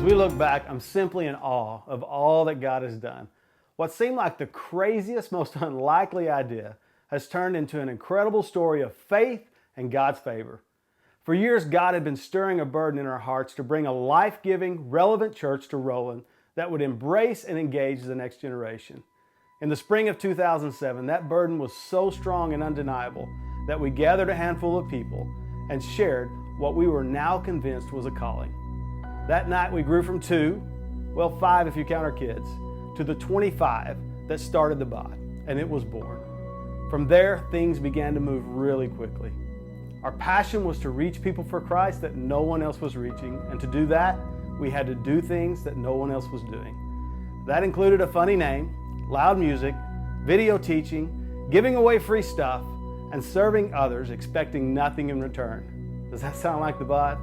we look back, I'm simply in awe of all that God has done. What seemed like the craziest, most unlikely idea has turned into an incredible story of faith and God's favor. For years, God had been stirring a burden in our hearts to bring a life-giving, relevant church to Roland that would embrace and engage the next generation. In the spring of 2007, that burden was so strong and undeniable that we gathered a handful of people and shared what we were now convinced was a calling. That night we grew from 5 if you count our kids, to the 25 that started TheBOD, and it was born. From there, things began to move really quickly. Our passion was to reach people for Christ that no one else was reaching, and to do that, we had to do things that no one else was doing. That included a funny name, loud music, video teaching, giving away free stuff, and serving others expecting nothing in return. Does that sound like TheBOD?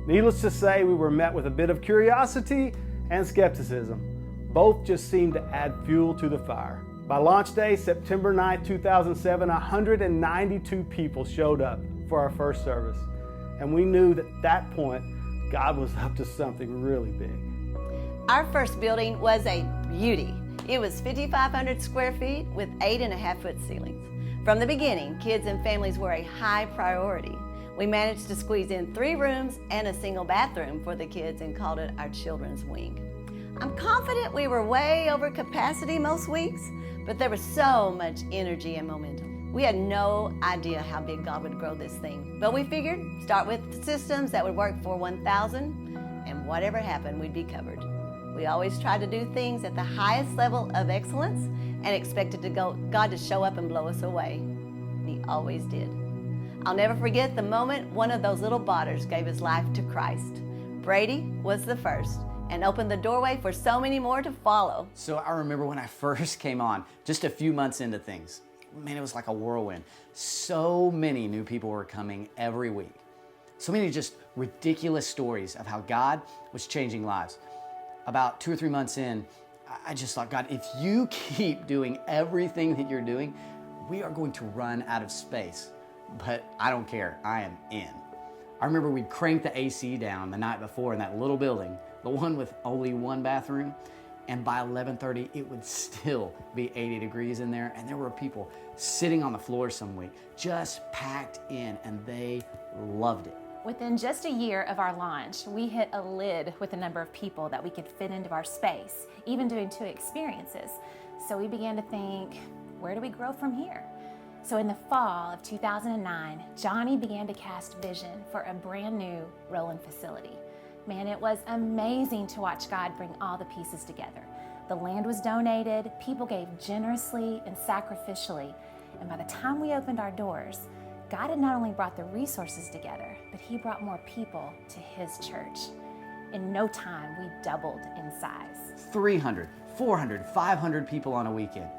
Needless to say, we were met with a bit of curiosity and skepticism. Both just seemed to add fuel to the fire. By launch day, September 9, 2007, 192 people showed up for our first service. And we knew that at that point, God was up to something really big. Our first building was a beauty. It was 5,500 square feet with 8.5-foot ceilings. From the beginning, kids and families were a high priority. We managed to squeeze in 3 rooms and a single bathroom for the kids and called it our children's wing. I'm confident we were way over capacity most weeks, but there was so much energy and momentum. We had no idea how big God would grow this thing, but we figured start with systems that would work for 1,000, and whatever happened, we'd be covered. We always tried to do things at the highest level of excellence and expected God to show up and blow us away. And He always did. I'll never forget the moment one of those little bodders gave his life to Christ. Brady was the first and opened the doorway for so many more to follow. So I remember when I first came on, just a few months into things, man, it was like a whirlwind. So many new people were coming every week. So many just ridiculous stories of how God was changing lives. About 2 or 3 months in, I just thought, God, if you keep doing everything that you're doing, we are going to run out of space. But I don't care, I am in. I remember we'd crank the AC down the night before in that little building, the one with only 1 bathroom, and by 11:30 it would still be 80 degrees in there, and there were people sitting on the floor some week, just packed in, and they loved it. Within just a year of our launch, we hit a lid with the number of people that we could fit into our space, even doing 2 experiences. So we began to think, where do we grow from here? So in the fall of 2009, Johnny began to cast vision for a brand new Roland facility. Man, it was amazing to watch God bring all the pieces together. The land was donated, people gave generously and sacrificially, and by the time we opened our doors, God had not only brought the resources together, but He brought more people to His church. In no time, we doubled in size. 300, 400, 500 people on a weekend.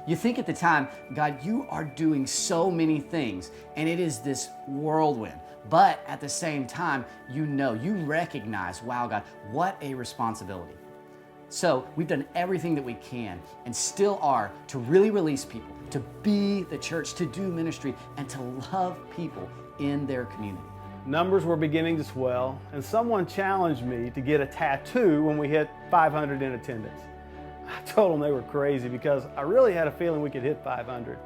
You think at the time, God, you are doing so many things, and it is this whirlwind. But at the same time, you recognize, wow, God, what a responsibility. So we've done everything that we can and still are to really release people, to be the church, to do ministry, and to love people in their community. Numbers were beginning to swell, and someone challenged me to get a tattoo when we hit 500 in attendance. I told them they were crazy because I really had a feeling we could hit 500.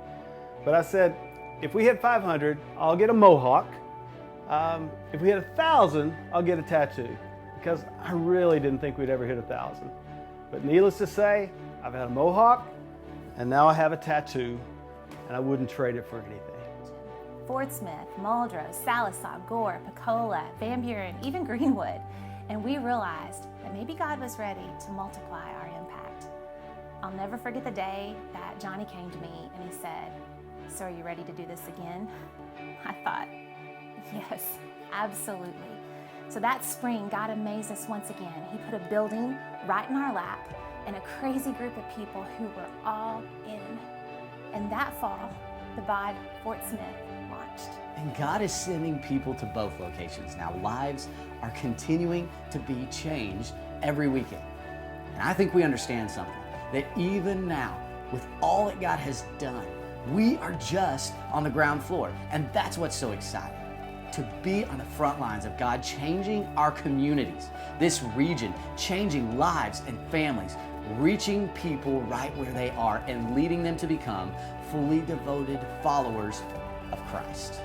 But I said, if we hit 500, I'll get a mohawk. If we hit 1,000, I'll get a tattoo, because I really didn't think we'd ever hit 1,000. But needless to say, I've had a mohawk, and now I have a tattoo, and I wouldn't trade it for anything. Fort Smith, Muldrow, Salisaw, Gore, Pecola, Van Buren, even Greenwood. And we realized that maybe God was ready to multiply our impact. I'll never forget the day that Johnny came to me and he said, "So are you ready to do this again?" I thought, yes, absolutely. So that spring, God amazed us once again. He put a building right in our lap and a crazy group of people who were all in. And that fall, TheBOD Fort Smith launched. And God is sending people to both locations. Now, lives are continuing to be changed every weekend. And I think we understand something, that even now, with all that God has done, we are just on the ground floor. And that's what's so exciting. to be on the front lines of God changing our communities, this region, changing lives and families, reaching people right where they are and leading them to become fully devoted followers of Christ.